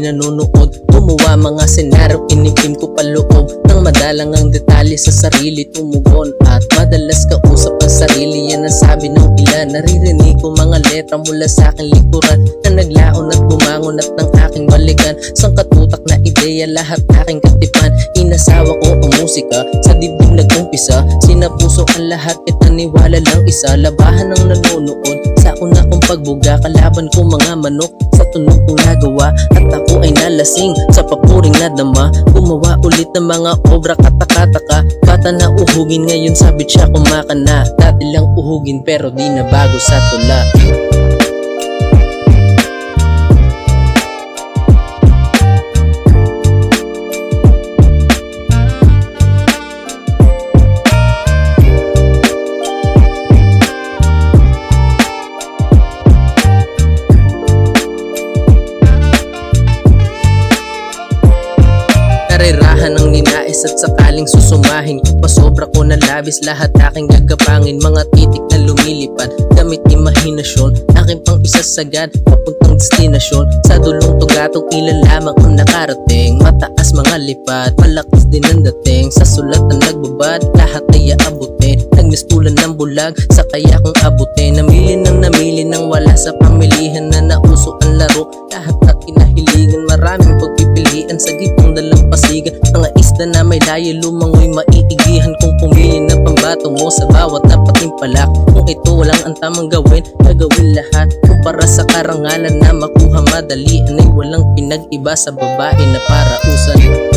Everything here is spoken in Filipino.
nanonood. Gumawa mga senaryo, pinipim ko paloob ng madalang ang detalye sa sarili tumugon. At madalas kausap ang sarili, yan ang sabi ng ilan. Naririnig ko mga letra mula sa aking likuran na naglaon at bumangon at ng aking balikan. Sangkatutak na ideya, lahat aking katipan. Inasawa ko ang musika, sa dibdib nag-umpisa. Sinapuso ang lahat at naniwala lang isa. Labahan ng nanonood sa una kong pagbuga. Kalaban ko mga manok sa tunog kong nagawa. At ako ay nalasing sa papuring nadama. Gumawa ulit ng mga obra kataka-taka. Bata na uhugin, ngayon sabit siya kumakana. Dati lang uhugin pero di na bago sa tula. Narirahan ng ninais at sakaling susumahin ko pa sobra ko na labis, lahat aking gagapangin. Mga titik na lumilipad, gamit imahinasyon, aking pang isasagad papuntang destinasyon. Sa dulong tugatong ilan lamang ang nakarating. Mataas mga lipad, malakas din ang dating. Sa sulat ang nagbabad, lahat ay aabutin. Nagmispulan ng bulag, sa kaya kong abutin. Namili ng wala sa pamilihan na nauso ang laro. Lahat at kinahiligan, maraming pagpipilian sa gitong dalampasigan. Mga isda na may layo lumangoy, maiigihan kung pumili na pambato mo sa bawat napatimpalak. Kung ito walang ang tamang gawin, gagawin lahat. Kumpara sa karangalan na makuha madalian, ay walang pinag-iba sa babae na para usan.